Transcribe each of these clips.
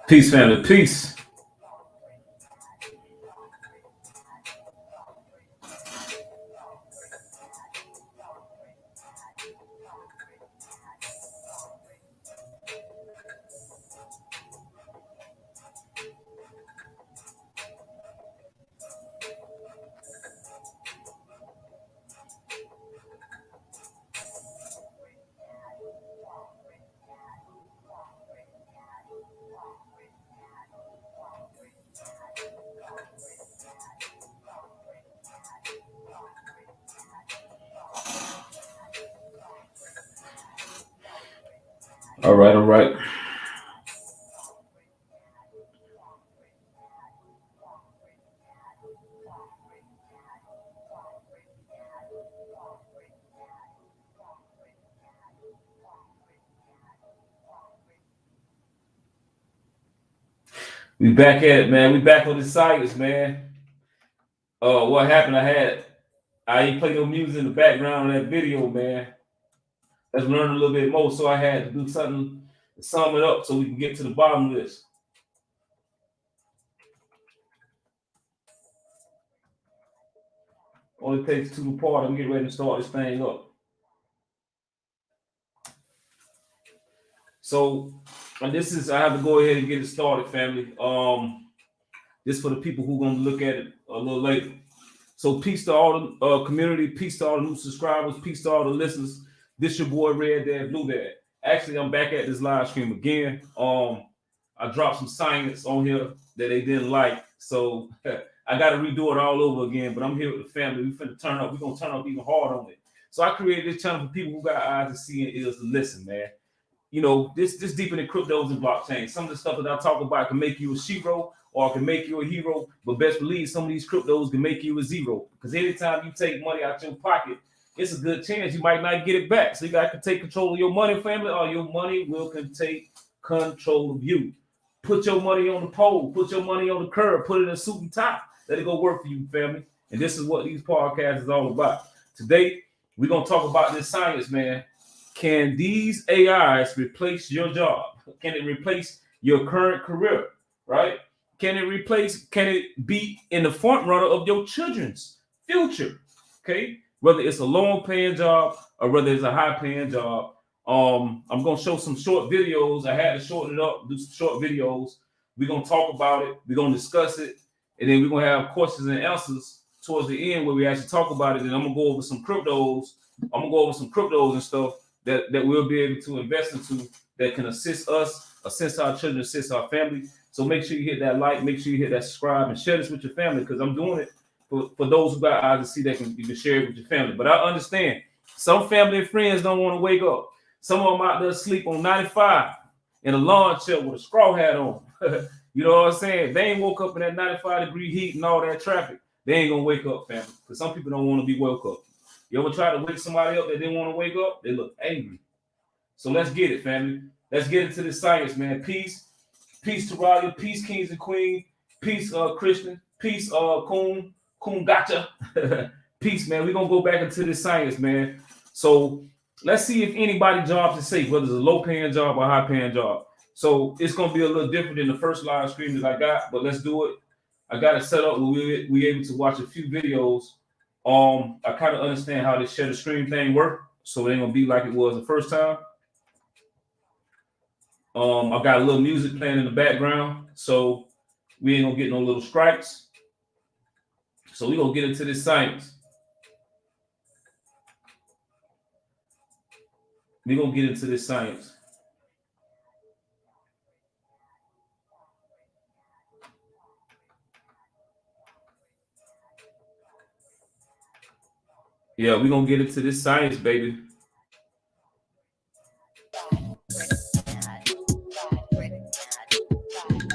Peace, family. Peace. All right, all right. We back at it, man. We back on the science, man. What happened? I ain't play no music in the background of that video, man. Let's learn a little bit more. So I had to do something to sum it up so we can get to the bottom of this. Only takes two to part. I'm getting ready to start this thing up. So, and this is I have to go ahead and get it started, family. This for the people who gonna look at it a little later. So, peace to all the community, peace to all the new subscribers, peace to all the listeners. This your boy Red Dad Blue Dad. Actually, I'm back at this live stream again. I dropped some science on here that they didn't like, so I got to redo it all over again. But I'm here with the family. We finna turn up. We're gonna turn up even hard on it. So I created this channel for people who got eyes to see and ears to listen, man. You know, this deep in the cryptos and blockchain. Some of the stuff that I talk about can make you a shero or can make you a hero, but best believe some of these cryptos can make you a zero. Because anytime you take money out your pocket, it's a good chance you might not get it back. So you got to take control of your money, family, or your money will take control of you. Put your money on the pole, put your money on the curb, put it in a suit and tie. Let it go work for you, family. And this is what these podcasts is all about. Today, we're going to talk about this science, man. Can these AIs replace your job? Can it replace your current career, right? Can it be in the front runner of your children's future? Okay, whether it's a low paying job or whether it's a high paying job. I'm gonna show some short videos. I had to shorten it up, do some short videos. We're gonna talk about it, we're gonna discuss it, and then we're gonna have questions and answers towards the end where we actually talk about it. And I'm gonna go over some cryptos. And stuff that we'll be able to invest into that can assist us, assist our children, assist our family. So make sure you hit that like, make sure you hit that subscribe, and share this with your family, because I'm doing it for those who got eyes to see that you can share it with your family. But I understand some family and friends don't want to wake up. Some of them out there sleep on 95 in a lawn chair with a straw hat on. You know what I'm saying? They ain't woke up in that 95-degree heat and all that traffic. They ain't gonna wake up, family, because some people don't want to be woke up. You ever try to wake somebody up that didn't want to wake up? They look angry. So let's get it, family. Let's get into this science, man. Peace to Raleigh. Peace, kings and queens. Peace, Christian. Peace, Coon gotcha. Peace, man. We're going to go back into this science, man. So let's see if anybody's job is safe, whether it's a low-paying job or a high-paying job. So it's going to be a little different than the first live stream that I got, but let's do it. I got it set up where we're able to watch a few videos. I kind of understand how this share the stream thing work, so it ain't gonna be like it was the first time. I got a little music playing in the background, so we ain't gonna get no little strikes. So we gonna get into this science. We gonna get into this science. Yeah, we're gonna get into this science, baby.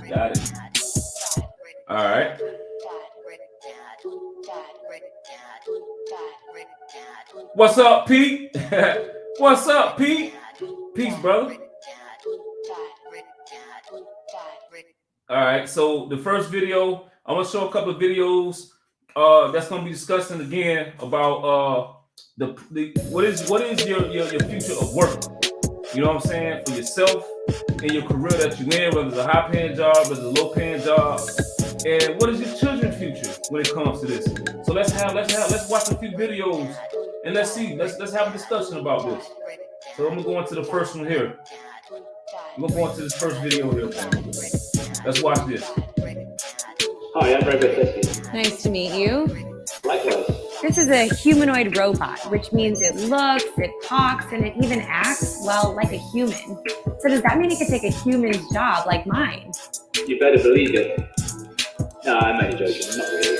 Got it. All right. What's up, Pete? What's up, Pete? Peace, brother. All right, so the first video, I'm gonna show a couple of videos that's gonna be discussing again about what is your future of work. You know what I'm saying? For yourself, in your career that you're in, whether it's a high-paying job, whether it's a low-paying job, and what is your children's future when it comes to this? So let's watch a few videos and let's have a discussion about this. So I'm gonna go into the first one here. I'm gonna go into this first video here. Let's watch this. Hi, I'm Robert Thespian. Nice to meet you. Likewise. This is a humanoid robot, which means it looks, it talks, and it even acts, well, like a human. So does that mean it could take a human's job like mine? You better believe it. No, I'm only joking, not really.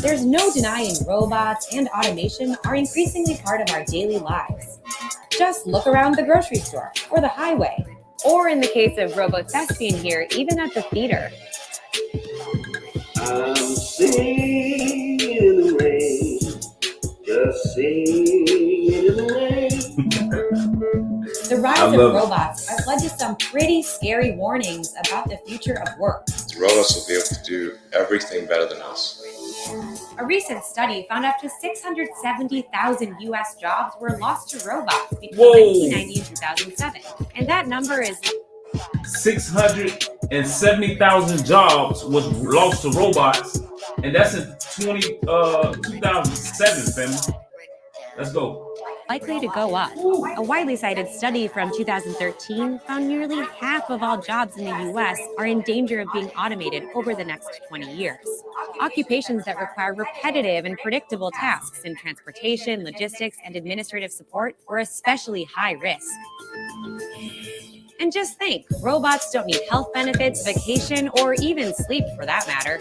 There's no denying robots and automation are increasingly part of our daily lives. Just look around the grocery store or the highway, or in the case of Robot Thespian here, even at the theater. I'm singing in the rain, just singing in the rain. The rise of robots has led to some pretty scary warnings about the future of work. The robots will be able to do everything better than us. A recent study found up to 670,000 U.S. jobs were lost to robots between 1990 and 2007. And that number is 670,000 jobs was lost to robots, and that's in 2007, family. Let's go. Likely to go up. A widely cited study from 2013 found nearly half of all jobs in the U.S. are in danger of being automated over the next 20 years. Occupations that require repetitive and predictable tasks in transportation, logistics, and administrative support were especially high risk. And just think, robots don't need health benefits, vacation, or even sleep for that matter.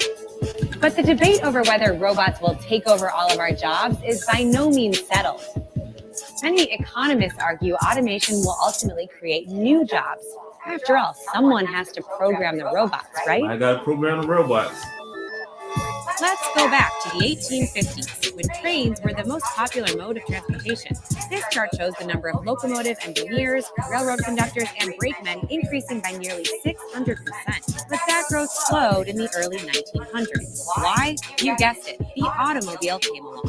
But the debate over whether robots will take over all of our jobs is by no means settled. Many economists argue automation will ultimately create new jobs. After all, someone has to program the robots, right? I gotta program the robots. Let's go back to the 1850s, when trains were the most popular mode of transportation. This chart shows the number of locomotive engineers, railroad conductors, and brakemen increasing by nearly 600%. But that growth slowed in the early 1900s. Why? You guessed it, the automobile came along.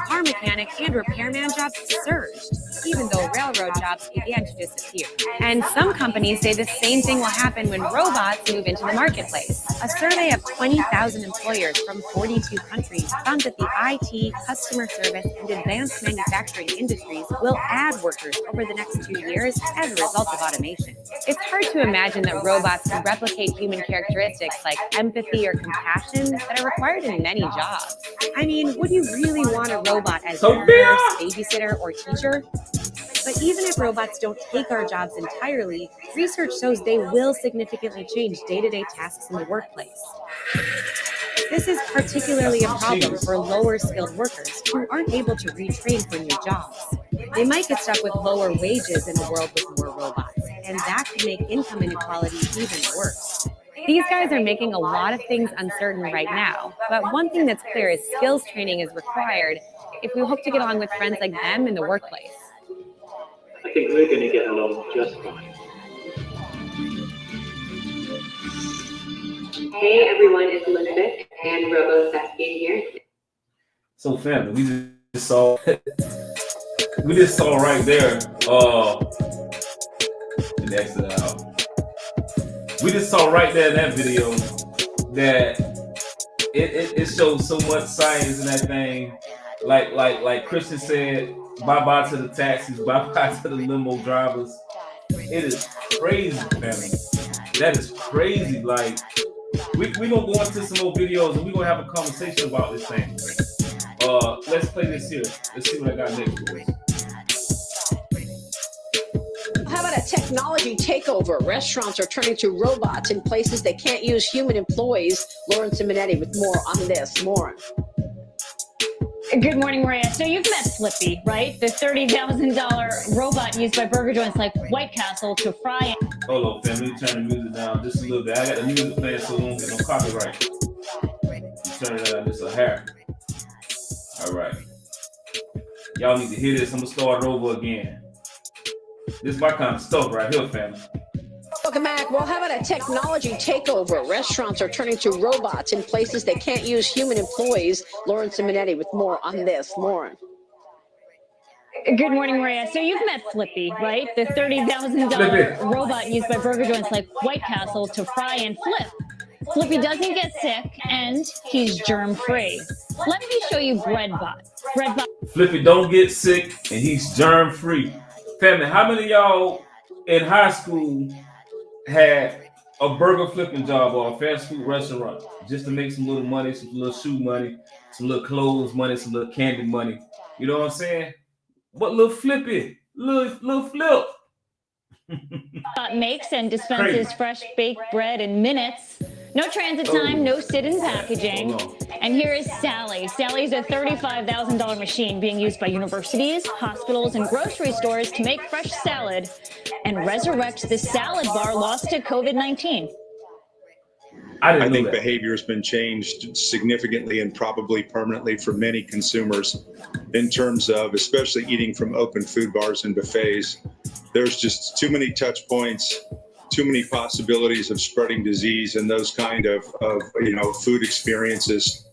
Car mechanic and repairman jobs surged, even though railroad jobs began to disappear. And some companies say the same thing will happen when robots move into the marketplace. A survey of 20,000 employers from 42 countries found that the IT, customer service, and advanced manufacturing industries will add workers over the next 2 years as a result of automation. It's hard to imagine that robots can replicate human characteristics like empathy or compassion that are required in many jobs. I mean, would you really want a robot as your nurse, babysitter, or teacher? But even if robots don't take our jobs entirely, research shows they will significantly change day-to-day tasks in the workplace. This is particularly a problem for lower-skilled workers who aren't able to retrain for new jobs. They might get stuck with lower wages in a world with more robots, and that could make income inequality even worse. These guys are making a lot of things uncertain right now, but one thing that's clear is skills training is required if we hope to get along with friends like them in the workplace. I think we're going to get along just fine. Hey everyone, it's Elizabeth and Robot Thespian here. So family, we just saw right there. And exit out. We just saw right there in that video that it shows so much science in that thing. Like Christian said, bye-bye to the taxis, bye-bye to the limo drivers. It is crazy, family. That is crazy. Like, we're going to go into some more videos and we're going to have a conversation about this thing. Let's play this here. Let's see what I got next for us. How about a technology takeover? Restaurants are turning to robots in places they can't use human employees. Lauren Simonetti with more on this. Lauren. Good morning, Maria. So you've met Flippy, right? The $30,000 robot used by burger joints like White Castle to fry. Hold on, fam. Let me turn the music down just a little bit. I got the music playing so we won't get no copyright. Turn it down just a hair. All right. Y'all need to hear this. I'm going to start it over again. This is my kind of stuff right here, family. Welcome back. Well, how about a technology takeover? Restaurants are turning to robots in places they can't use human employees. Lauren Simonetti with more on this. Lauren. Good morning, Maria. So you've met Flippy, right? The $30,000 Flippy. robot used by burger joints like White Castle to fry and flip. Flippy doesn't get sick, and he's germ-free. Let me show you BreadBot. BreadBot. Flippy don't get sick, and he's germ-free. Family, how many of y'all in high school had a burger flipping job or a fast food restaurant just to make some little money, some little shoe money, some little clothes money, some little candy money? You know what I'm saying? What little Flippy, little flip. Makes and dispenses fresh baked bread in minutes. No transit time, no sit-in packaging. And here is Sally. Sally's a $35,000 machine being used by universities, hospitals, and grocery stores to make fresh salad and resurrect the salad bar lost to COVID-19. I think behavior has been changed significantly and probably permanently for many consumers in terms of especially eating from open food bars and buffets. There's just too many touch points, too many possibilities of spreading disease and those kind of food experiences.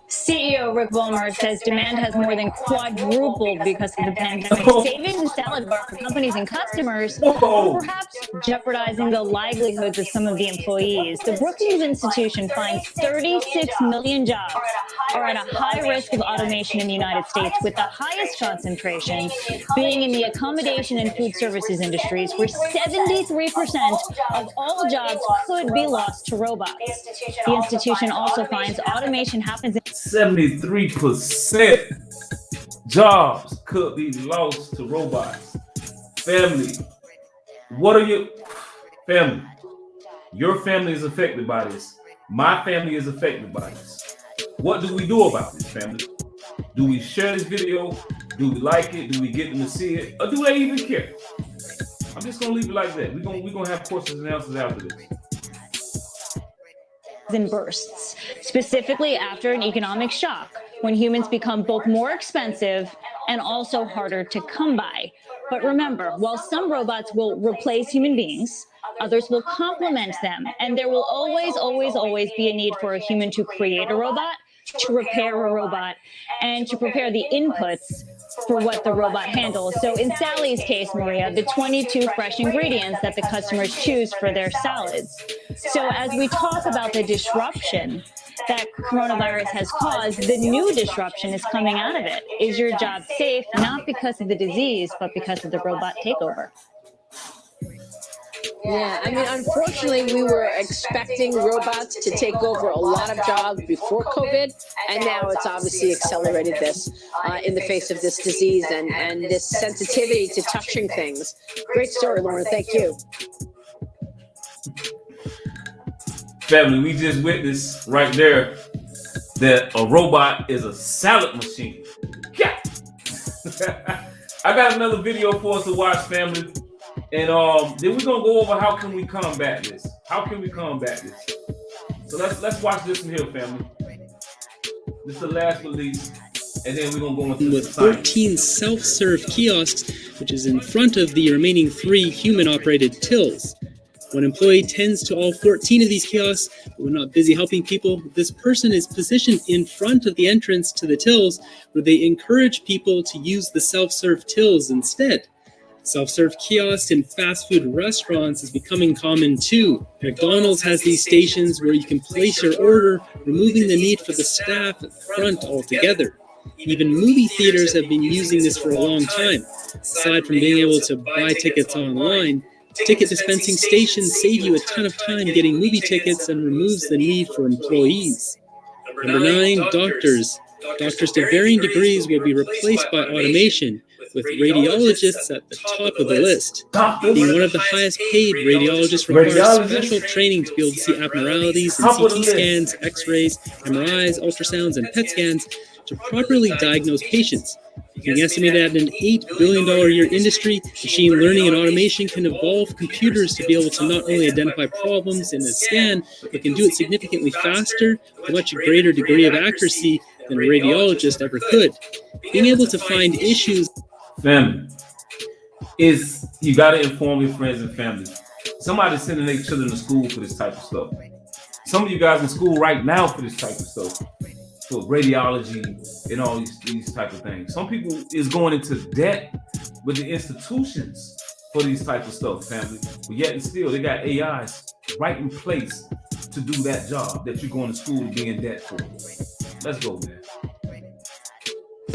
CEO Rick Wilmer says demand has more than quadrupled because of the pandemic, saving the salad bar for companies and customers, or perhaps jeopardizing the livelihoods of some of the employees. The Brookings Institution finds 36 million jobs are at a high risk of automation in the United States, with the highest concentration being in the accommodation and food services industries, where 73% of all jobs could be lost to robots. The institution also finds automation happens in 73% jobs could be lost to robots. Family, what are your family? Your family is affected by this. My family is affected by this. What do we do about this, family? Do we share this video? Do we like it? Do we get them to see it? Or do they even care? I'm just gonna leave it like that. We're gonna have questions and answers after this. in bursts, specifically after an economic shock, when humans become both more expensive and also harder to come by. But remember, while some robots will replace human beings, others will complement them, and there will always be a need for a human to create a robot, to repair a robot, and to prepare the inputs for what the robot handles. So in Sally's case, Maria, the 22 fresh ingredients that the customers choose for their salads. So as we talk about the disruption that coronavirus has caused, the new disruption is coming out of it. Is your job safe, not because of the disease, but because of the robot takeover? Yeah, I mean, unfortunately, we were expecting robots to take over a lot of jobs before COVID, and now it's obviously accelerated this in the face of this disease and this sensitivity to touching things. Great story, Lauren. Thank you. Family, we just witnessed right there that a robot is a salad machine. Yeah. I got another video for us to watch, family. And then we're gonna go over how can we combat this. How can we combat this? So let's watch this one here, family. This is the last release, and then we're gonna go into with 14 self-serve kiosks, which is in front of the remaining 3 human-operated tills. One employee tends to all 14 of these kiosks, but when not busy helping people, this person is positioned in front of the entrance to the tills, where they encourage people to use the self-serve tills instead. Self-serve kiosks in fast food restaurants is becoming common too. McDonald's has these stations where you can place your order, removing the need for the staff at the front altogether. Even movie theaters have been using this for a long time. Aside from being able to buy tickets online, ticket dispensing stations save you a ton of time getting movie tickets and removes the need for employees. Number 9, doctors. Doctors to varying degrees will be replaced by automation, with radiologists at the top of the list. Being one of the highest paid, radiologists requires special training to be able to see abnormalities in CT scans, X-rays, MRIs, ultrasounds, and PET scans to properly diagnose patients. Being estimated at an $8 billion a year industry, machine learning and automation can evolve computers to be able to not only identify problems in a scan, but can do it significantly faster with a much greater degree of accuracy than a radiologist ever could. Being able to find issues. Family, is you got to inform your friends and family. Somebody's sending their children to school for this type of stuff. Some of you guys in school right now for this type of stuff. for radiology and all these type of things. Some people is going into debt with the institutions for these type of stuff, family. But yet and still, they got AIs right in place to do that job that you're going to school to be in debt for. Let's go, man.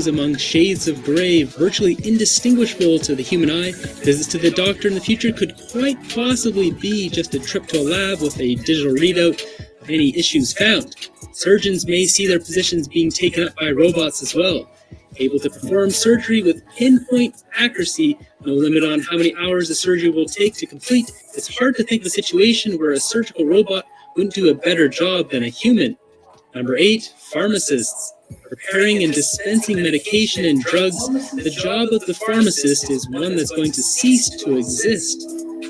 Among shades of gray, virtually indistinguishable to the human eye, visits to the doctor in the future could quite possibly be just a trip to a lab with a digital readout of any issues found. Surgeons may see their positions being taken up by robots as well, able to perform surgery with pinpoint accuracy, no limit on how many hours the surgery will take to complete. It's hard to think of a situation where a surgical robot wouldn't do a better job than a human. Number 8, pharmacists. Preparing and dispensing medication and drugs, the job of the pharmacist is one that's going to cease to exist.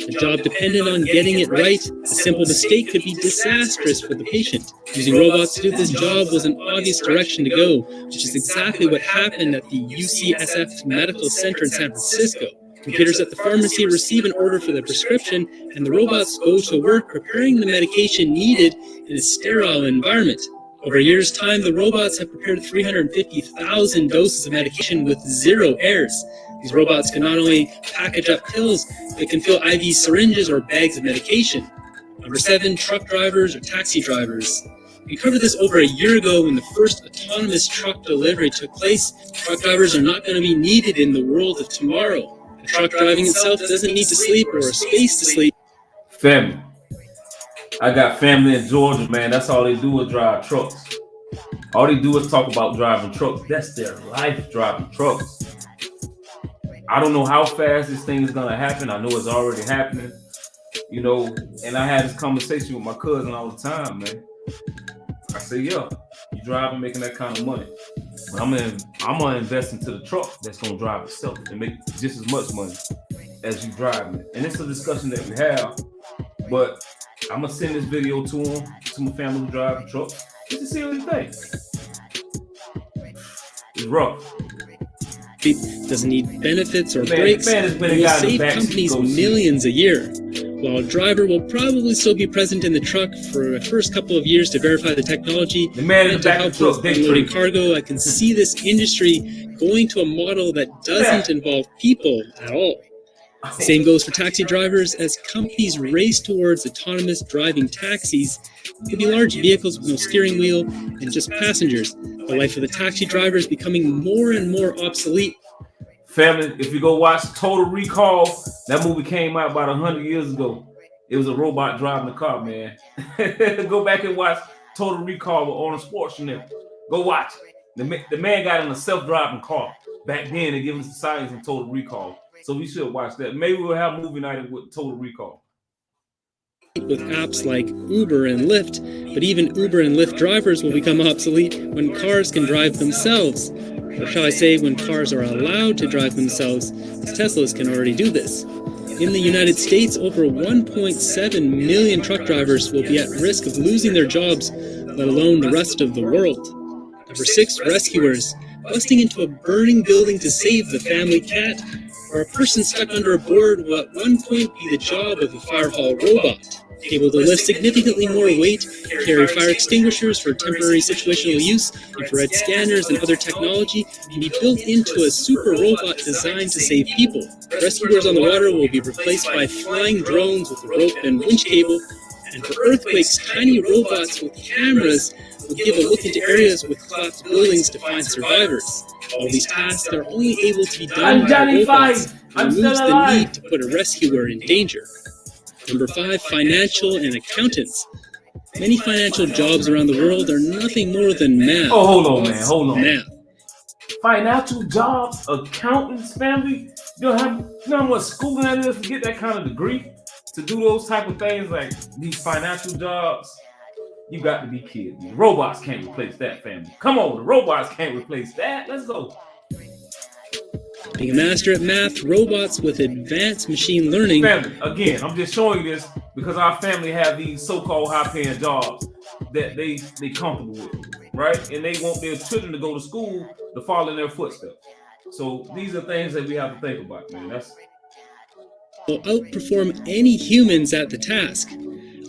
A job dependent on getting it right, a simple mistake could be disastrous for the patient. Using robots to do this job was an obvious direction to go, which is exactly what happened at the UCSF Medical Center in San Francisco. Computers at the pharmacy receive an order for the prescription, and the robots go to work preparing the medication needed in a sterile environment. Over a year's time, the robots have prepared 350,000 doses of medication with 0 errors. These robots can not only package up pills, they can fill IV syringes or bags of medication. Number 7, truck drivers or taxi drivers. We covered this over a year ago when the first autonomous truck delivery took place. Truck drivers are not going to be needed in the world of tomorrow. The truck driving itself doesn't need to sleep or a space to sleep. Family. I got family in Georgia, man. That's all they do is drive trucks. All they do is talk about driving trucks. That's their life, driving trucks. I don't know how fast this thing is gonna happen. I know it's already happening, you know. And I had this conversation with my cousin all the time, man. I say, yeah, you driving, making that kind of money. But I'm gonna invest into the truck that's gonna drive itself and make just as much money as you driving it. And it's a discussion that we have, but I'm gonna send this video to him, to my family who drive the truck, just to see what he thinks. It's rough. Doesn't need benefits or breaks. It will save companies millions a year. While a driver will probably still be present in the truck for the first couple of years to verify the technology and to help with unloading cargo, I can see this industry going to a model that doesn't involve people at all. Same goes for taxi drivers. As companies race towards autonomous driving taxis, it could be large vehicles with no steering wheel and just passengers. The life of the taxi driver is becoming more and more obsolete. Family, if you go watch Total Recall, that movie came out about 100 years ago. It was a robot driving the car, man. Go back and watch Total Recall with Arnold Schwarzenegger. Go watch. The man got in a self-driving car. Back then, they give us the science in Total Recall. So we should watch that. Maybe we'll have movie night with Total Recall. With apps like Uber and Lyft, but even Uber and Lyft drivers will become obsolete when cars can drive themselves. Or shall I say, when cars are allowed to drive themselves, as Teslas can already do this. In the United States, over 1.7 million truck drivers will be at risk of losing their jobs, let alone the rest of the world. Number 6, rescuers. Busting into a burning building to save the family cat, or a person stuck under a board will at one point be the job of a fire hall robot. Able to lift significantly more weight, carry fire extinguishers for temporary situational use, infrared scanners, and other technology can be built into a super robot designed to save people. Rescuers on the water will be replaced by flying drones with a rope and winch cable, and for earthquakes, tiny robots with cameras will give a look into areas with collapsed buildings to find survivors. All these tasks are only able to be done by robots, and removes the need to put a rescuer in danger. Number 5, financial and accountants. Many financial jobs around the world are nothing more than math. Oh, hold on, man. Hold on. Math. Financial jobs, accountants, family. You know how much schooling that is to get that kind of degree? To do those type of things like these financial jobs? You got to be kidding me. Robots can't replace that, family. Come on, the robots can't replace that. Let's go. Being a master at math, robots with advanced machine learning. Family, again, I'm just showing you this because our family have these so-called high-paying jobs that they comfortable with, right? And they want their children to go to school to follow in their footsteps. So these are things that we have to think about, man. Will outperform any humans at the task.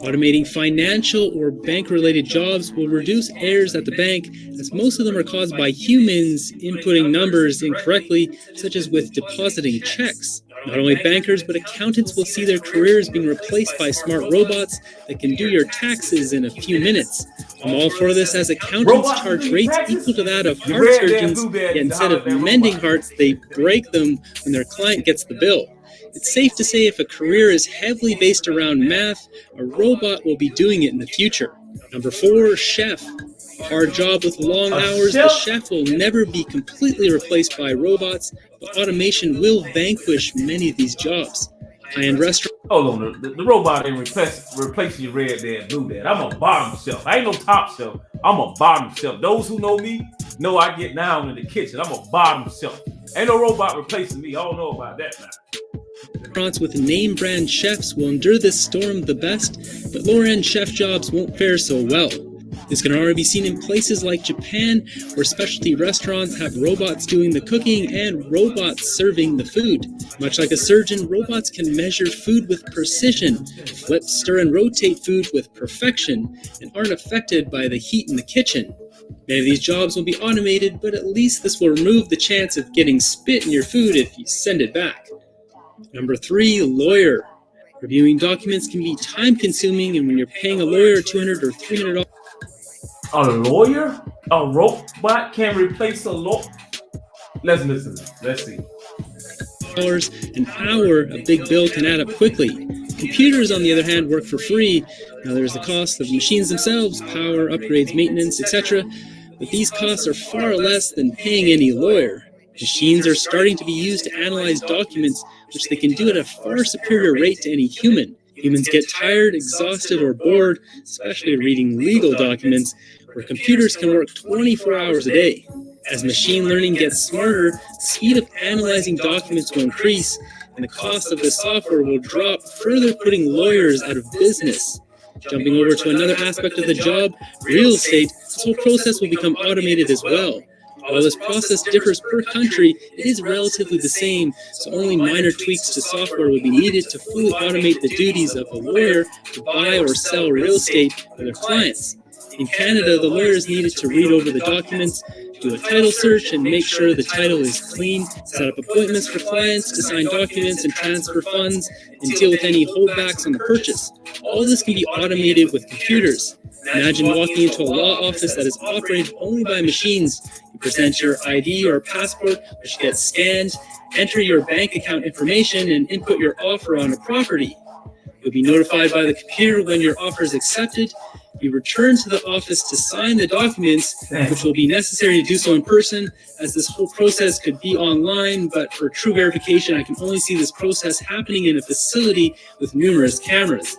Automating financial or bank-related jobs will reduce errors at the bank, as most of them are caused by humans inputting numbers incorrectly, such as with depositing checks. Not only bankers, but accountants will see their careers being replaced by smart robots that can do your taxes in a few minutes. I'm all for this, as accountants charge rates equal to that of heart surgeons, yet instead of mending hearts, they break them when their client gets the bill. It's safe to say if a career is heavily based around math, a robot will be doing it in the future. Number 4, chef. A hard job with long hours, the chef will never be completely replaced by robots, but automation will vanquish many of these jobs. High-end restaurant. Hold on, the robot ain't replacing your red dad, blue dad. I'm a bottom shelf. I ain't no top shelf. I'm a bottom shelf. Those who know me know I get down in the kitchen. I'm a bottom shelf. Ain't no robot replacing me. I don't know about that now. Restaurants with name brand chefs will endure this storm the best, but lower end chef jobs won't fare so well. This can already be seen in places like Japan, where specialty restaurants have robots doing the cooking and robots serving the food. Much like a surgeon, robots can measure food with precision, flip, stir, and rotate food with perfection, and aren't affected by the heat in the kitchen. Many of these jobs will be automated, but at least this will remove the chance of getting spit in your food if you send it back. Number 3, lawyer. Reviewing documents can be time-consuming, and when you're paying a lawyer $200 or $300... A lawyer? A robot can replace a lawyer? Let's listen. Let's see. An hour, a big bill can add up quickly. Computers, on the other hand, work for free. Now there's the cost of machines themselves, power, upgrades, maintenance, etc. But these costs are far less than paying any lawyer. Machines are starting to be used to analyze documents, which they can do at a far superior rate to any human. Humans get tired, exhausted, or bored, especially reading legal documents, where computers can work 24 hours a day. As machine learning gets smarter, the speed of analyzing documents will increase, and the cost of the software will drop, further putting lawyers out of business. Jumping over to another aspect of the job, real estate, this whole process will become automated as well. While this process differs per country, it is relatively the same, so only minor tweaks to software will be needed to fully automate the duties of a lawyer to buy or sell real estate for their clients. In Canada, the lawyer is needed to read over the documents, do a title search and make sure the title is clean, set up appointments for clients to sign documents and transfer funds, and deal with any holdbacks on the purchase. All this can be automated with computers. Imagine walking into a law office that is operated only by machines. You present your ID or passport, which gets scanned, enter your bank account information, and input your offer on a property. You'll be notified by the computer when your offer is accepted. You return to the office to sign the documents, which will be necessary to do so in person, as this whole process could be online, but for true verification, I can only see this process happening in a facility with numerous cameras.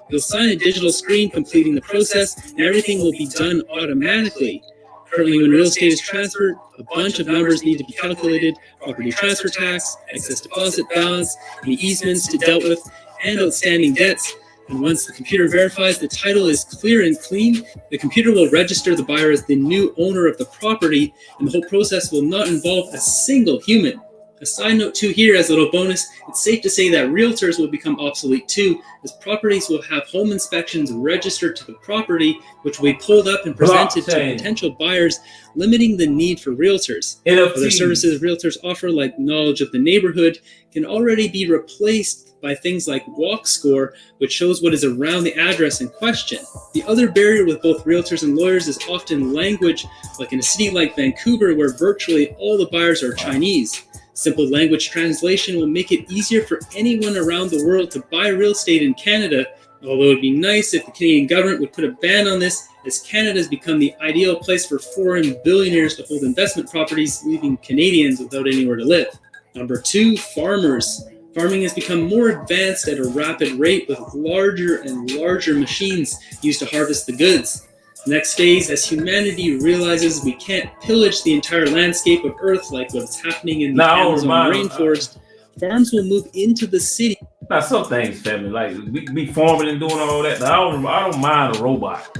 You'll sign a digital screen completing the process, and everything will be done automatically. Currently, when real estate is transferred, a bunch of numbers need to be calculated: property transfer tax, excess deposit balance, any easements to dealt with, and outstanding debts. And once the computer verifies the title is clear and clean, the computer will register the buyer as the new owner of the property, and the whole process will not involve a single human. A side note too here, as a little bonus, it's safe to say that realtors will become obsolete too, as properties will have home inspections registered to the property, which will be pulled up and presented to potential buyers, limiting the need for realtors. Other services realtors offer, like knowledge of the neighborhood, can already be replaced by things like Walk Score, which shows what is around the address in question. The other barrier with both realtors and lawyers is often language, like in a city like Vancouver, where virtually all the buyers are Chinese. Simple language translation will make it easier for anyone around the world to buy real estate in Canada, although it would be nice if the Canadian government would put a ban on this, as Canada has become the ideal place for foreign billionaires to hold investment properties, leaving Canadians without anywhere to live. Number 2, farmers. Farming has become more advanced at a rapid rate, with larger and larger machines used to harvest the goods. Next phase, as humanity realizes we can't pillage the entire landscape of Earth like what's happening in the Amazon rainforest, farms will move into the city. Now, some things, family, like we be farming and doing all that. Now, I don't mind a robot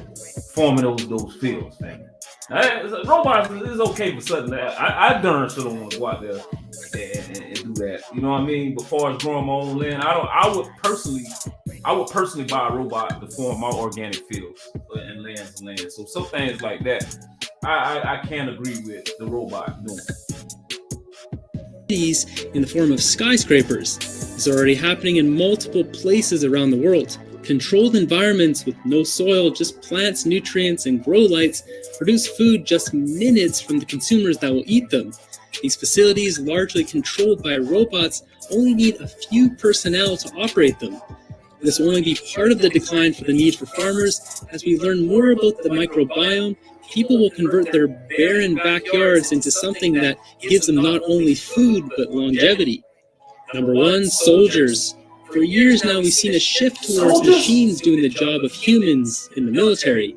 farming those fields, family. Robots is okay for something. I darn sure don't want to go out there and do that. You know what I mean? Before as growing my own land, I would personally I would personally buy a robot to form my organic fields and lands and land. So some things like that, I can agree with the robot doing. In the form of skyscrapers is already happening in multiple places around the world. Controlled environments with no soil, just plants, nutrients, and grow lights produce food just minutes from the consumers that will eat them. These facilities, largely controlled by robots, only need a few personnel to operate them. This will only be part of the decline for the need for farmers. As we learn more about the microbiome, people will convert their barren backyards into something that gives them not only food, but longevity. Number one, soldiers. For years now, we've seen a shift towards machines doing the job of humans in the military.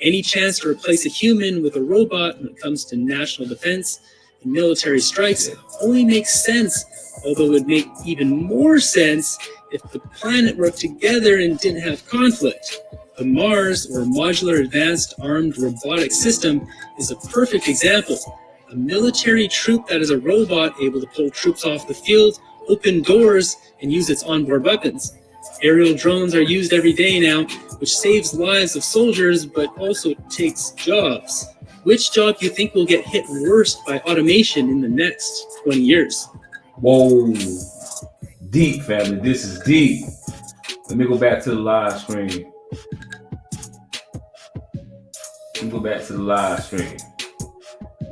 Any chance to replace a human with a robot when it comes to national defense and military strikes only makes sense, although it would make even more sense if the planet worked together and didn't have conflict. The Mars, or Modular Advanced Armed Robotic System, is a perfect example. A military troop that is a robot able to pull troops off the field, open doors, and use its onboard weapons. Aerial drones are used every day now, which saves lives of soldiers, but also takes jobs. Which job do you think will get hit worst by automation in the next 20 years? Whoa. Deep, family. This is deep. Let me go back to the live screen.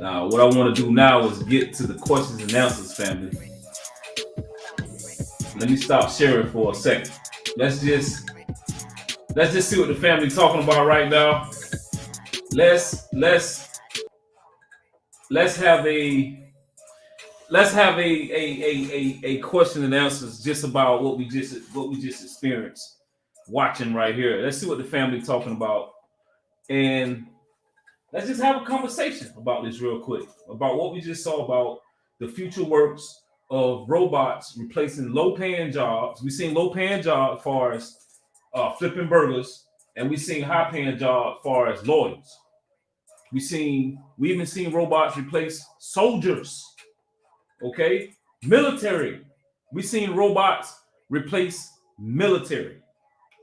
Now, what I want to do now is get to the questions and answers, family. Let me stop sharing for a second. Let's just see what the family talking about right now. Let's have a question and answers just about what we just experienced watching right here. Let's see what the family talking about, and let's just have a conversation about this real quick, about what we just saw about the future works of robots replacing low-paying jobs. We've seen low-paying jobs as far as flipping burgers, and we've seen high-paying jobs as far as lawyers. We even seen robots replace soldiers. Okay, military. We've seen robots replace military.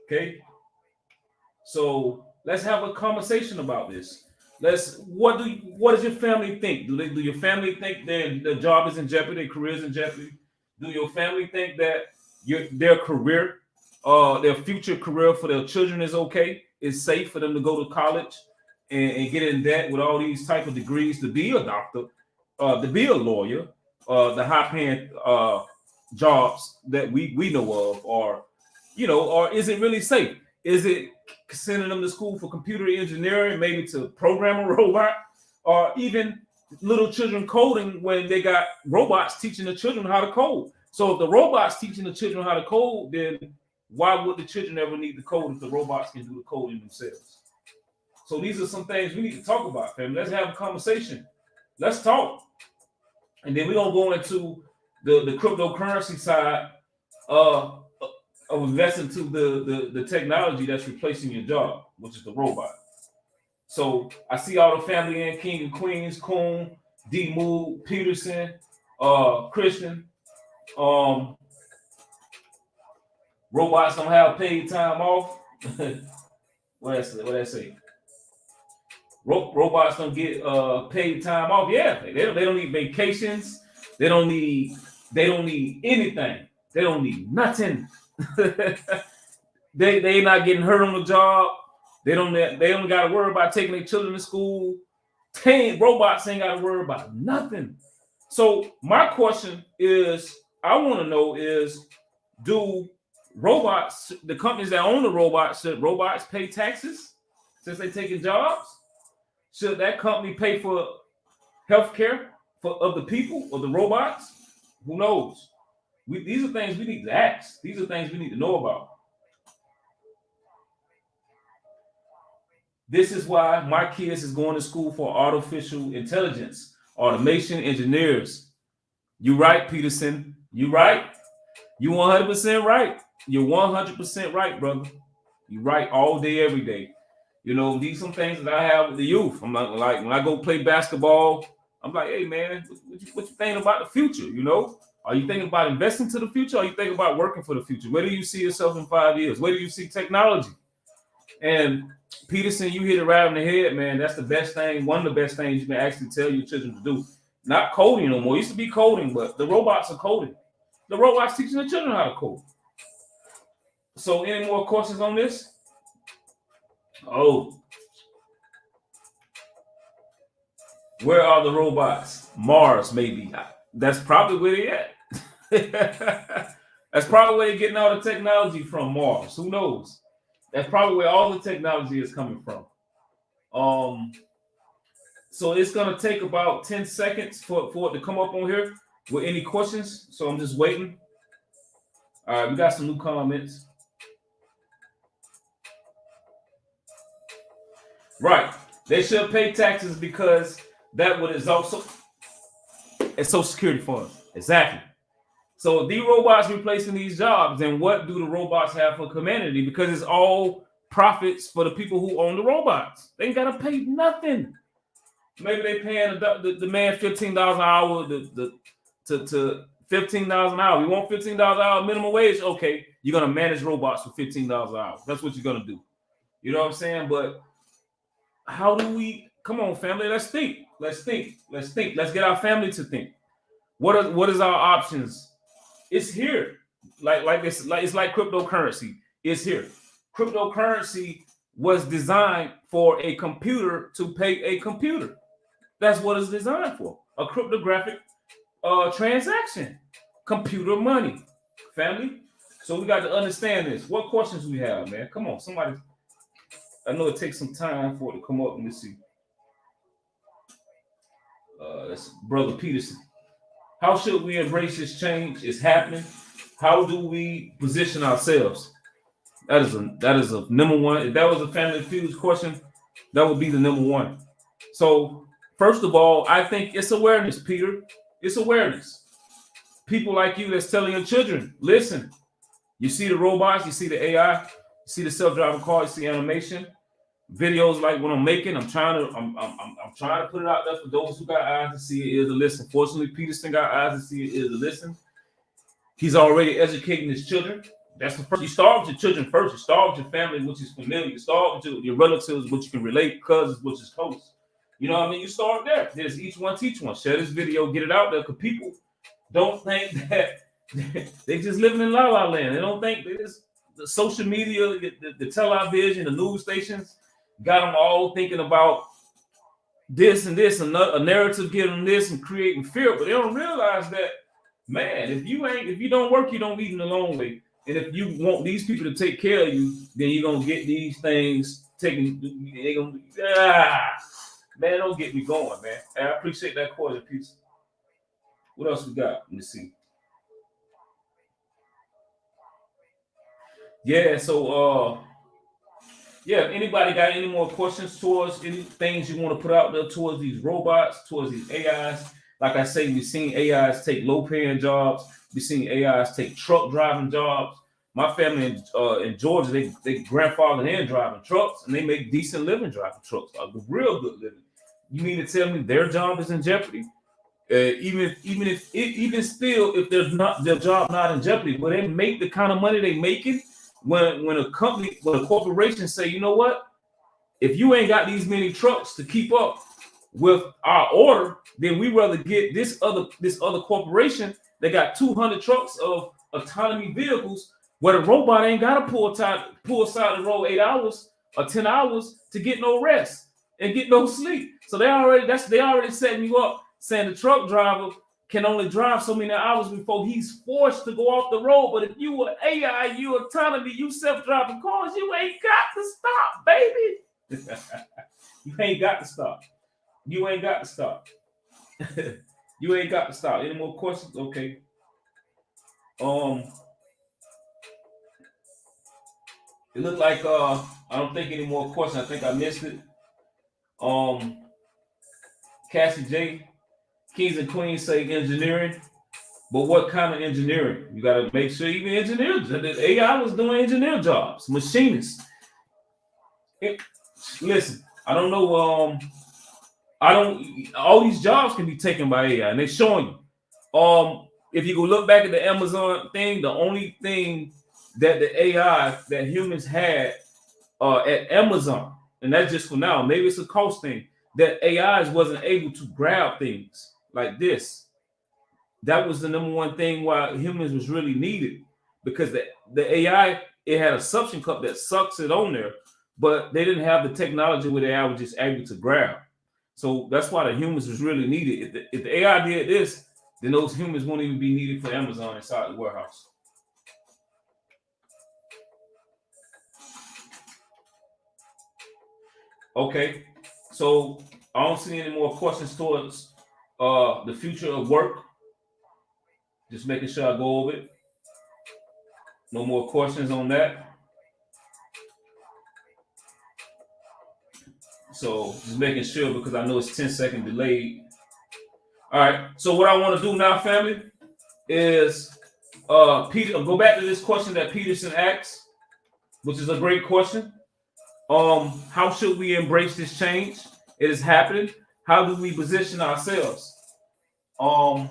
Okay, so let's have a conversation about this. What does your family think? Do your family think their job is in jeopardy, their career is in jeopardy? Do your family think that their career, their future career for their children is okay? Is safe for them to go to college and get in debt with all these type of degrees to be a doctor, to be a lawyer, the high-paying jobs that we know of, or is it really safe? Is it sending them to school for computer engineering, maybe to program a robot, or even little children coding when they got robots teaching the children how to code? So if the robots teaching the children how to code, then why would the children ever need to code if the robots can do the coding themselves? So these are some things we need to talk about, family. Let's have a conversation. Let's talk. And then we're going to go into the cryptocurrency side of investing to the technology that's replacing your job, which is the robot. So I see all the family in, King and Queens, Coon, D. Mood, Peterson, Christian. Robots don't have paid time off. What I say? Robots don't get paid time off. Yeah, they don't need vacations. They don't need anything. They don't need nothing. they not getting hurt on the job. They don't got to worry about taking their children to school. Robots ain't got to worry about nothing. So my question is, I want to know is, do robots, the companies that own the robots, should robots pay taxes since they taking jobs? Should that company pay for health care of the people or the robots? Who knows? These are things we need to ask. These are things we need to know about. This is why my kids is going to school for artificial intelligence, automation engineers. You right, Peterson. You right. You 100% right. You're 100% right, brother. You right all day, every day. These are some things that I have with the youth. I'm like when I go play basketball, I'm like, hey man, what you think about the future? Are you thinking about investing to the future? Or are you thinking about working for the future? Where do you see yourself in 5 years? Where do you see technology? And Peterson, you hit it right on the head, man. That's the best thing. One of the best things you can actually tell your children to do. Not coding no more. It used to be coding, but the robots are coding. The robots teaching the children how to code. So, any more questions on this? Oh, where are the robots? Mars, maybe. That's probably where they at. That's probably where they're getting all the technology from. Mars. Who knows? That's probably where all the technology is coming from. So it's gonna take about 10 seconds for it to come up on here with any questions. So I'm just waiting. All right, we got some new comments. Right. They should pay taxes because that would also it's Social Security fund. Exactly. So if the robots replacing these jobs, then what do the robots have for humanity? Because it's all profits for the people who own the robots. They ain't gotta pay nothing. Maybe they paying the man $15 an hour to $15 an hour. You want $15 an hour minimum wage? Okay, you're gonna manage robots for $15 an hour. That's what you're gonna do. You know what I'm saying? But how do we come on, family? Let's think. Let's get our family to think. What is our options? It's here. It's like cryptocurrency. It's here. Cryptocurrency was designed for a computer to pay a computer. That's what it's designed for. A cryptographic transaction. Computer money. Family. So we got to understand this. What questions we have, man? Come on, somebody. I know it takes some time for it to come up. Let me see. That's Brother Peterson. How should we embrace this change? It's happening. How do we position ourselves? That is a number one. If that was a Family Feud's question, that would be the number one. So first of all, I think it's awareness, Peter. It's awareness. People like you that's telling your children, listen, you see the robots, you see the AI, you see the self-driving car, you see animation, videos like what I'm making. I'm trying to put it out there for those who got eyes to see, ears to listen. Fortunately, Peterson got eyes to see, ears to listen. He's already educating his children. That's the first. You start with your children first. You start with your family, which is familiar. You start with your relatives, which you can relate, cousins, which is close. You know what I mean? You start there. There's each one teach one. Share this video, get it out there, because people don't think that they just living in la la land. They don't think they just the social media, the television, the news stations got them all thinking about this and this, and a narrative giving them this and creating fear. But they don't realize that, man, if you don't work, you don't eat in the long way. And if you want these people to take care of you, then you're gonna get these things taken. Man, don't get me going, man. I appreciate that quarter piece. What else we got? Let me see. Yeah, so if anybody got any more questions towards any things you want to put out there towards these robots, towards these AIs? Like I say, we've seen AIs take low-paying jobs. We've seen AIs take truck driving jobs. My family in Georgia, they grandfathered in driving trucks, and they make decent living driving trucks, like real good living. You mean to tell me their job is in jeopardy? Even still, if their job not in jeopardy, but they make the kind of money they making when a corporation say, you know what, if you ain't got these many trucks to keep up with our order, then we rather get this other corporation that got 200 trucks of autonomy vehicles where the robot ain't got to pull aside the road 8 hours or 10 hours to get no rest and get no sleep. So they already setting you up, saying the truck driver can only drive so many hours before he's forced to go off the road. But if you were AI, you autonomy, you self-driving cars, you ain't got to stop, baby. You ain't got to stop. You ain't got to stop. You ain't got to stop. Any more questions? Okay. It looked like I don't think any more questions. I think I missed it. Cassie J, Kings and Queens say engineering, but what kind of engineering? You got to make sure even engineers. The AI was doing engineer jobs, machinists. Listen, I don't know. All these jobs can be taken by AI, and they're showing you. if you go look back at the Amazon thing, the only thing that the AI that humans had at Amazon, and that's just for now, maybe it's a cost thing, that AIs wasn't able to grab things like this. That was the number one thing why humans was really needed, because the AI, it had a suction cup that sucks it on there, but they didn't have the technology where the AI was just able to grab. So that's why the humans was really needed. If the AI did this, then those humans won't even be needed for Amazon inside the warehouse. Okay, so I don't see any more questions towards the future of work. Just making sure I go over it. No more questions on that. So just making sure, because I know it's 10-second delayed. All right, so what I want to do now, family, is Peter, go back to this question that Peterson asked, which is a great question. How should we embrace this change? It is happening. How do we position ourselves? That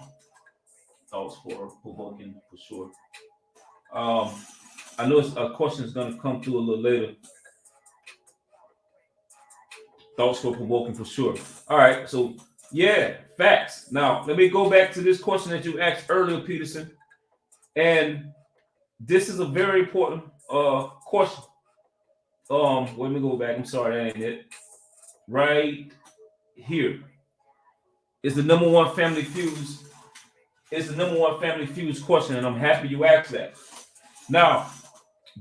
was for provoking for sure. I know a question is going to come through a little later. Thoughts for provoking for sure. All right, so yeah, facts. Now let me go back to this question that you asked earlier, Peterson, and this is a very important question. Let me go back. I'm sorry, that ain't it. Right here is the number one family feuds. It's the number one family feuds question, and I'm happy you asked that. Now,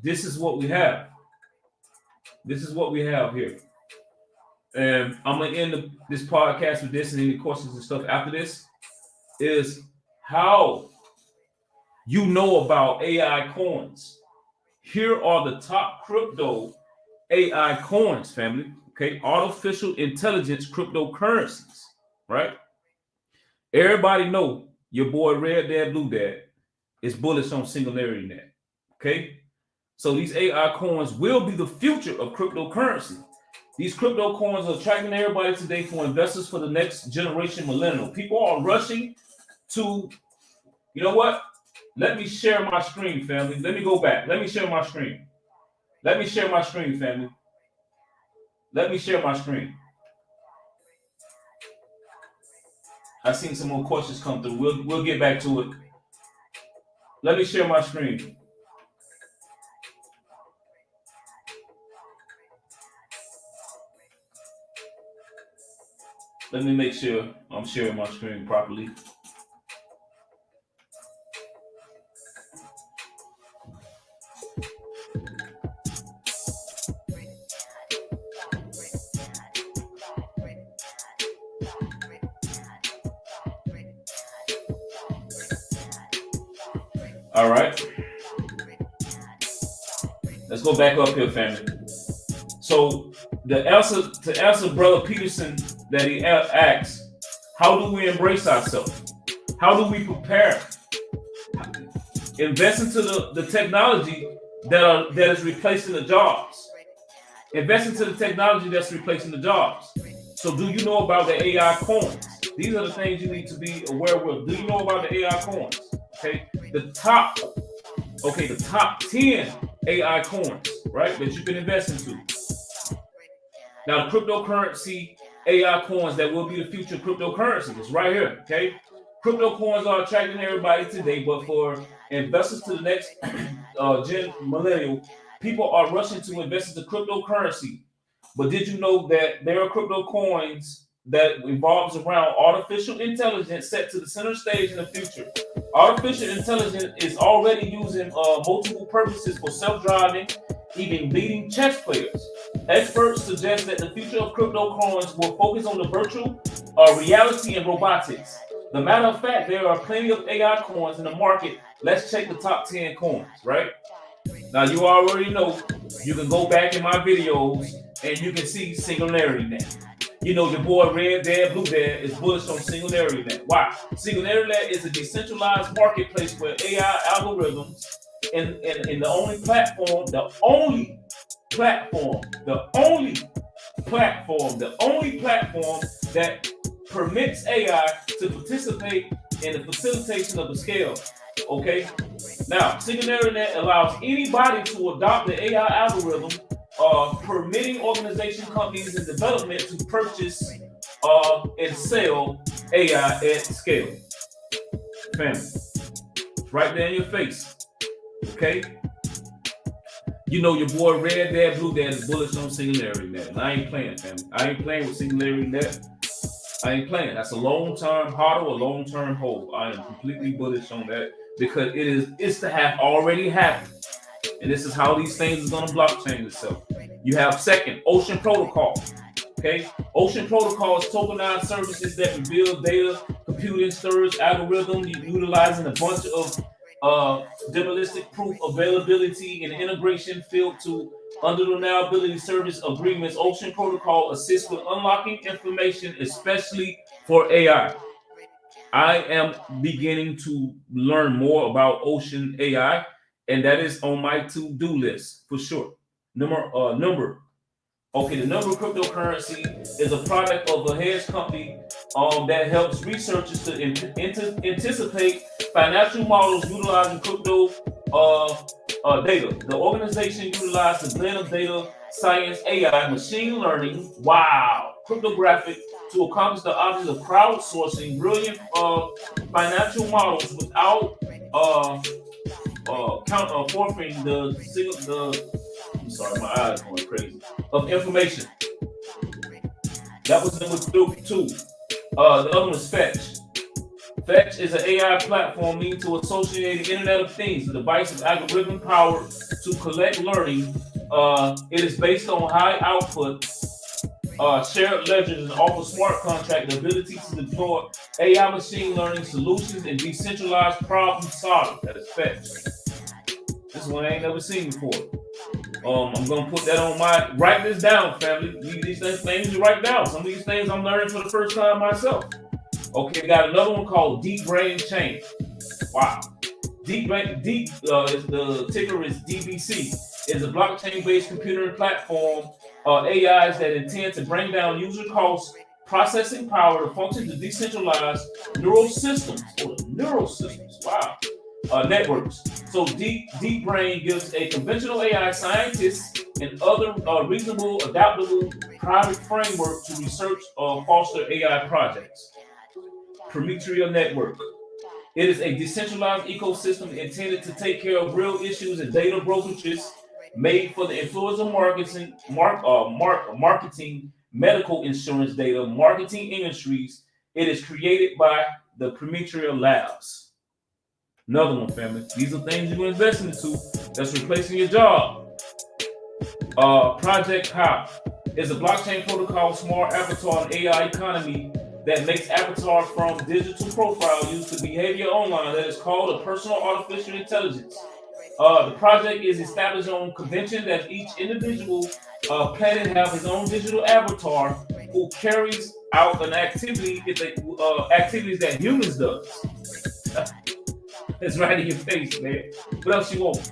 this is what we have. This is what we have here. And I'm gonna end this podcast with this, and any questions and stuff after this is how you know about AI coins. Here are the top crypto AI coins, family. Okay, artificial intelligence cryptocurrencies, right? Everybody know your boy Red Dad Blue Dad is bullish on Singularity Net. Okay, so these AI coins will be the future of cryptocurrency. These crypto coins are attracting everybody today for investors for the next generation millennial. People are rushing to, you know what? Let me share my screen, family. Let me go back. Let me share my screen. Let me share my screen, family. Let me share my screen. I've seen some more questions come through. We'll get back to it. Let me share my screen. Let me make sure I'm sharing my screen properly. All right. Let's go back up here, family. So the answer to answer Brother Peterson that he asks, how do we embrace ourselves? How do we prepare? Invest into the technology that is replacing the jobs. Invest into the technology that's replacing the jobs. So do you know about the AI coins? These are the things you need to be aware of. Do you know about the AI coins? Okay, the top 10 AI coins, right, that you can invest into. Now, the cryptocurrency AI coins that will be the future cryptocurrency is right here, okay? Crypto coins are attracting everybody today, but for investors to the next gen millennial, people are rushing to invest into cryptocurrency. But did you know that there are crypto coins that revolves around artificial intelligence set to the center stage in the future? Artificial intelligence is already using multiple purposes for self-driving, even leading chess players. Experts suggest that the future of crypto coins will focus on the virtual reality and robotics. The matter of fact, there are plenty of AI coins in the market. Let's check the top 10 coins, right? Now, you already know you can go back in my videos and you can see Singularity Net. You know, your boy Red Dad Blue Dad is bullish on Singularity Net. Why? Singularity Net is a decentralized marketplace where AI algorithms and the only platform that permits AI to participate and the facilitation of the scale. Okay. Now, SingularityNet allows anybody to adopt the AI algorithm, permitting organization, companies, and development to purchase and sell AI at scale. Family, it's right there in your face. Okay. You know your boy Red Dad, Blue Dad is bullish on SingularityNet. And I ain't playing, family. I ain't playing with SingularityNet. I ain't playing. That's a long-term hodl, a long-term hold. I am completely bullish on that because it's to have already happened. And this is how these things are going to blockchain itself. You have second, Ocean Protocol. Okay, Ocean Protocol is tokenized services that reveal data, computing storage algorithm, utilizing a bunch of deterministic proof availability and integration field to undeniability service agreements. Ocean Protocol assists with unlocking information, especially for AI. I am beginning to learn more about Ocean AI, and that is on my to-do list for sure. Number. Okay, the number cryptocurrency is a product of a hedge company that helps researchers to anticipate financial models utilizing crypto data. The organization utilizes a blend of data science, AI, machine learning, cryptographic to accomplish the object of crowdsourcing brilliant financial models without forfeiting I'm sorry, my eyes are going crazy. Of information. That was number 2. The other one is Fetch. Fetch is an AI platform meant to associate the Internet of Things, a device of algorithm power to collect learning. It is based on high output, shared ledgers, and offers smart contract the ability to deploy AI machine learning solutions and decentralized problem solving. That is Fetch. This one I ain't never seen before. I'm gonna put that on write this down, family. These things you write down. Some of these things I'm learning for the first time myself. Okay, got another one called Deep Brain Chain. Wow. Deep the ticker is DBC. It's a blockchain-based computer platform, AIs that intend to bring down user costs, processing power to function to decentralized neural systems. Wow. Networks. So Deep Brain gives a conventional AI scientists and other reasonable, adaptable private framework to research or foster AI projects. Prometheus Network. It is a decentralized ecosystem intended to take care of real issues and data brokerages made for the influencer marketing, medical insurance data, marketing industries. It is created by the Prometheus Labs. Another one, family. These are things you're investing into that's replacing your job. Project Power is a blockchain protocol smart avatar and AI economy that makes avatar from digital profile used to behavior online that is called a personal artificial intelligence. The project is established on convention that each individual planet have his own digital avatar who carries out an activity activities that humans does. It's right in your face, man. What else you want?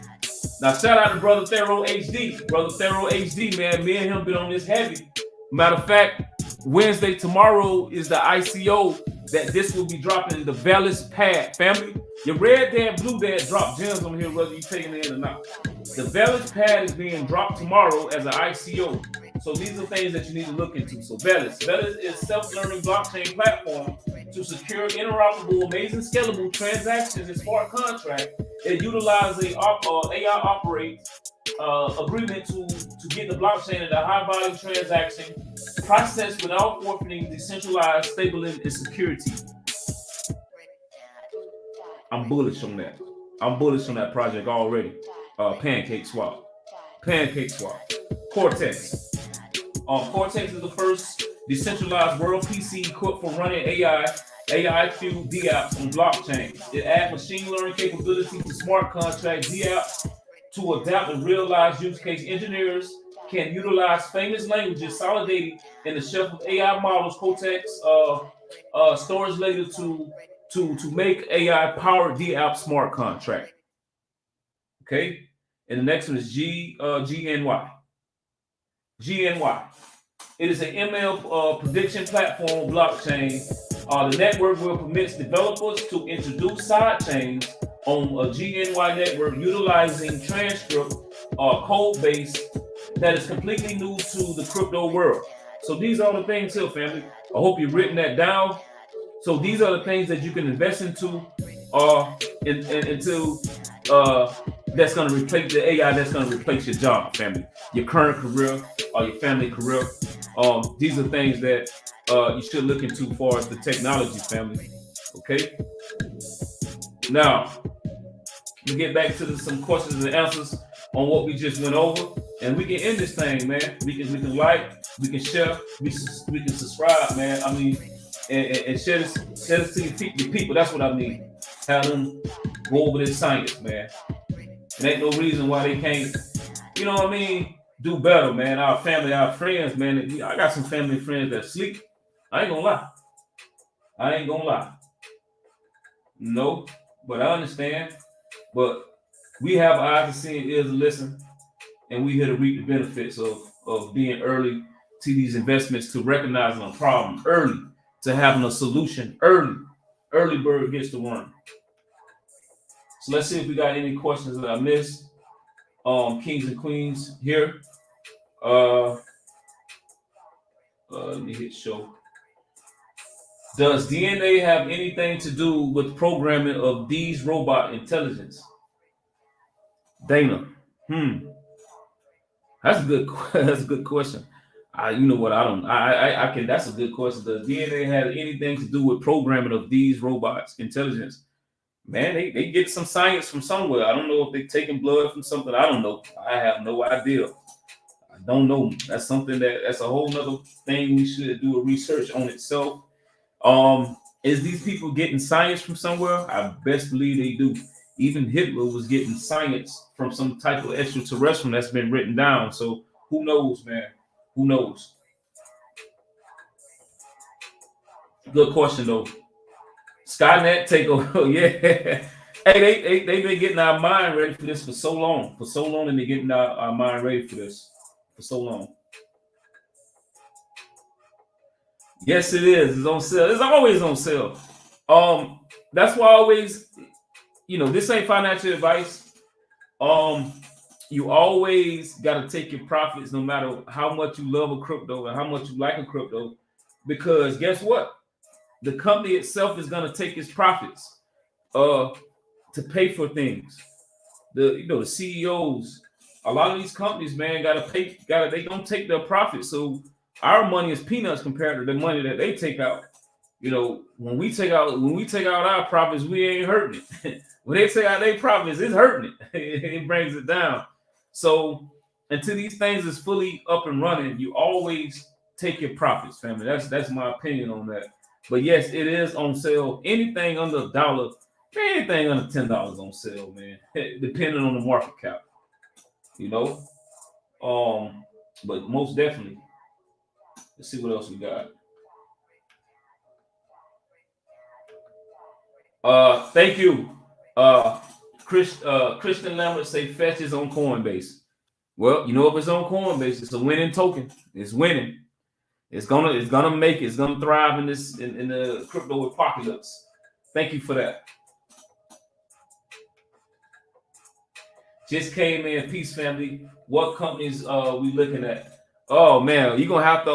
Now, shout out to Brother Thero HD. Brother Thero HD, man. Me and him been on this heavy. Matter of fact, Wednesday, tomorrow is the ICO that this will be dropping the Velis pad. Family, your Red Dad, Blue Dad drop gems on here, whether you taking it in or not. The Velis pad is being dropped tomorrow as an ICO. So these are things that you need to look into. So Velis is self-learning blockchain platform to secure interoperable, amazing, scalable transactions and smart contract. It utilizes a AI operate agreement to get the blockchain into high volume transaction processed without forfeiting decentralized, stable, and security. I'm bullish on that. I'm bullish on that project already. Pancake Swap. Cortex. Cortex is the first decentralized world PC equipped for running AI-fueled DApps on blockchains. It adds machine learning capability to smart contract DApps to adapt and realize use case. Engineers can utilize famous languages solidated in the shelf of AI models, Cortex storage later to make AI-powered DApp smart contract. Okay, and the next one is GNY. GNY. It is an ML prediction platform blockchain The network will permit developers to introduce side chains on a GNY network utilizing transcript code base that is completely new to the crypto world. So these are the things here, family. I hope you've written that down. So these are the things that you can invest into, that's going to replace the AI. That's going to replace your job, family, your current career or your family career. These are things that you should look into as far as the technology, family. Okay. Now we get back to some questions and answers on what we just went over, and we can end this thing, man. We can like, we can share, we can subscribe, man. I mean, and share this to your people. That's what I mean. Have them go over this science, man. There ain't no reason why they can't, you know what I mean, do better, man. Our family, our friends, man. I got some family and friends that sleep. I ain't gonna lie. No, but I understand. But we have eyes to see and ears to listen, and we here to reap the benefits of being early to these investments, to recognizing a problem early, to having a solution early. Early bird gets the worm. So let's see if we got any questions that I missed. Kings and queens here. Let me hit show. Does DNA have anything to do with programming of these robot intelligence? Dana. That's a good question. You know what? I can. That's a good question. Does DNA have anything to do with programming of these robots intelligence? Man, they get some science from somewhere. I don't know if they're taking blood from something. I don't know. I have no idea. I don't know. That's something that's a whole nother thing we should do a research on itself. Is these people getting science from somewhere? I best believe they do. Even Hitler was getting science from some type of extraterrestrial that's been written down. So who knows, man? Who knows? Good question though. Skynet takeover, yeah. Hey, they been getting our mind ready for this for so long. And they're getting our mind ready for this for so long. Yes, it is. It's on sale. It's always on sale. That's why I always, this ain't financial advice. You always got to take your profits, no matter how much you love a crypto and how much you like a crypto, because guess what? The company itself is going to take its profits to pay for things. The CEOs, a lot of these companies, man, they don't take their profits. So our money is peanuts compared to the money that they take out. When we take out our profits, we ain't hurting it. When they take out their profits, it's hurting it. It brings it down. So until these things is fully up and running, you always take your profits, family. That's my opinion on that. But yes, it is on sale. Anything under $1, anything under $10 on sale, man. Depending on the market cap, But most definitely, let's see what else we got. Thank you. Christian Lambert say Fetch is on Coinbase. Well, if it's on Coinbase, it's a winning token. It's winning. It's gonna make it. It's gonna thrive in the crypto apocalypse. Thank you for that. Just came in. Peace, family. What companies we looking at? Oh man, you're gonna have to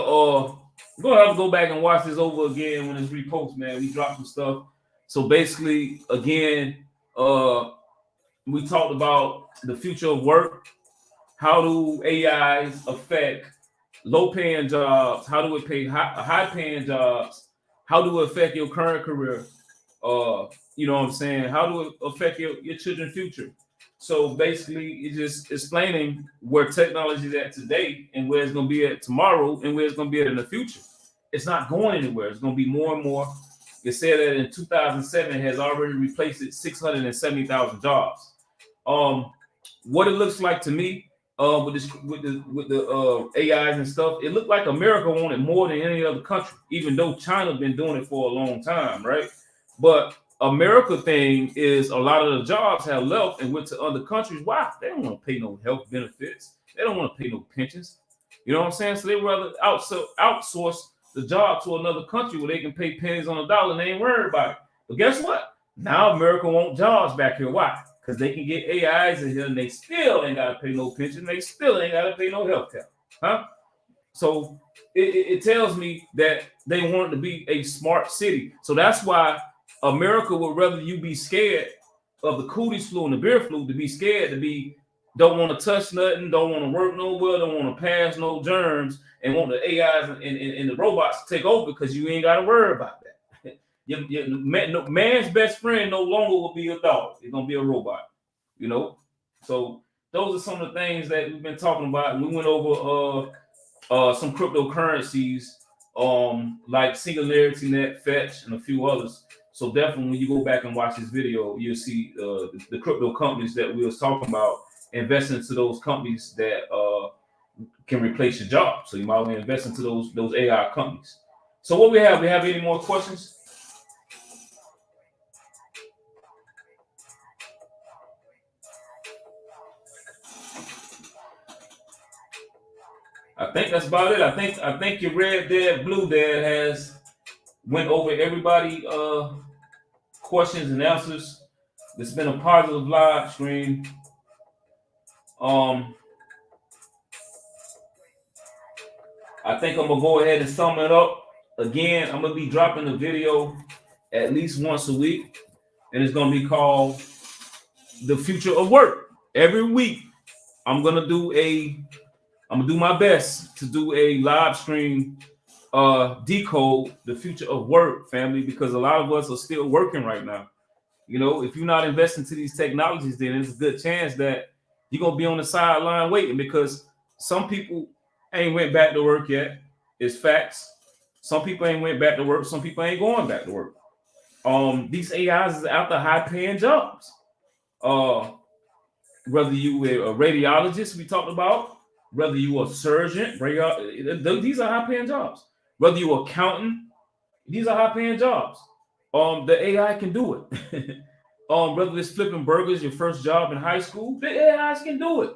go back and watch this over again when it's repost, man. We dropped some stuff. So basically, again, we talked about the future of work. How do AIs affect low-paying jobs? How do it pay high-paying jobs? How do it affect your current career? You know what I'm saying? How do it affect your children's future? So basically, it's just explaining where technology is at today and where it's going to be at tomorrow and where it's going to be at in the future. It's not going anywhere. It's going to be more and more. It said that in 2007 it has already replaced 670,000 jobs. What it looks like to me, with the AIs and stuff, it looked like America wanted more than any other country, even though China been doing it for a long time, right? But America thing is a lot of the jobs have left and went to other countries. Why? They don't want to pay no health benefits. They don't want to pay no pensions. You know what I'm saying? So they rather outsource the job to another country where they can pay pennies on a dollar and they ain't worried about it. But guess what? Now America want jobs back here. Why? Because they can get AIs in here and they still ain't got to pay no pension. They still ain't got to pay no health care. Huh? So it tells me that they want to be a smart city. So that's why America would rather you be scared of the cooties flu and the beer flu, to be scared, to be don't want to touch nothing, don't want to work nowhere, don't want to pass no germs, and want the AIs and the robots to take over because you ain't got to worry about that. Man's best friend no longer will be a dog. It's going to be a robot, you know? So those are some of the things that we've been talking about. We went over some cryptocurrencies like Singularity Net, Fetch, and a few others. So definitely when you go back and watch this video, you'll see the crypto companies that we was talking about, invest into those companies that can replace your job. So you might want to invest into those AI companies. So what we have any more questions? I think that's about it. I think your Red Dad, Blue Dad has went over everybody questions and answers. It's been a positive live stream. I think I'm gonna go ahead and sum it up. Again, I'm gonna be dropping a video at least once a week, and it's gonna be called The Future of Work. Every week, I'm gonna do my best to do a live stream, Decode the Future of Work, family, because a lot of us are still working right now. You know, if you're not investing to these technologies, then there's a good chance that you're gonna be on the sideline waiting, because some people ain't went back to work yet. It's facts. Some people ain't went back to work. Some people ain't going back to work. These AIs is out there high-paying jobs. Whether you a radiologist, we talked about, whether you a surgeon, these are high-paying jobs. Whether you an accountant, these are high-paying jobs. The AI can do it. Whether it's flipping burgers, your first job in high school, the AIs can do it.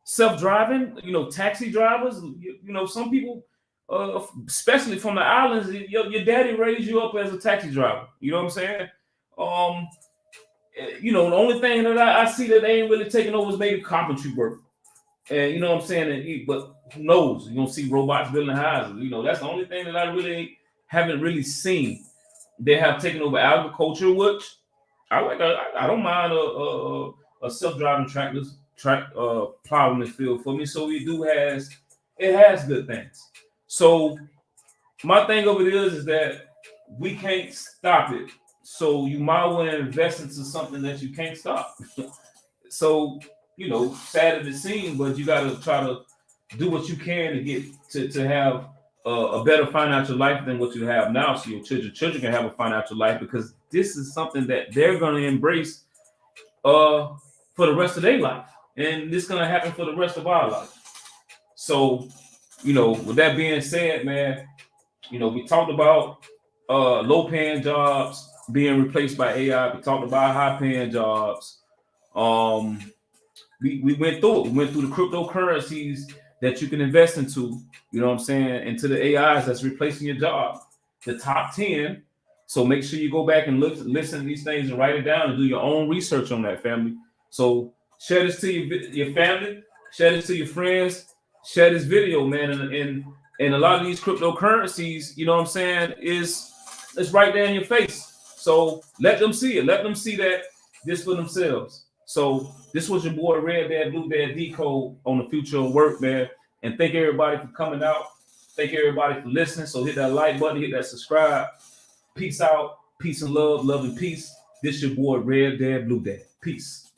Self-driving, taxi drivers, some people, especially from the islands, your daddy raised you up as a taxi driver. You know what I'm saying? The only thing that I see that they ain't really taking over is maybe carpentry work. And you know what I'm saying? But who knows? You're going to see robots building houses. That's the only thing that I really haven't really seen. They have taken over agriculture, which I don't mind a self-driving tractor plowing this field for me. So it has good things. So my thing of it is that we can't stop it. So you might want to invest into something that you can't stop. So, sad to see, but you got to try to do what you can to get to have a better financial life than what you have now, so your children can have a financial life, because this is something that they're going to embrace for the rest of their life, and this is going to happen for the rest of our life. So, with that being said, man, we talked about low-paying jobs being replaced by AI. We talked about high-paying jobs. We went through it. We went through the cryptocurrencies that you can invest into, into the AIs that's replacing your job, the top 10. So make sure you go back and listen to these things and write it down and do your own research on that, family. So share this to your family, share this to your friends, share this video, man. And a lot of these cryptocurrencies, it's right there in your face. So let them see it. Let them see that this for themselves. So this was your boy Red Dad, Blue Dad, Decode on the Future of Work, man. And thank everybody for coming out. Thank everybody for listening. So hit that like button, hit that subscribe. Peace out. Peace and love, love and peace. This your boy Red Dad, Blue Dad. Peace.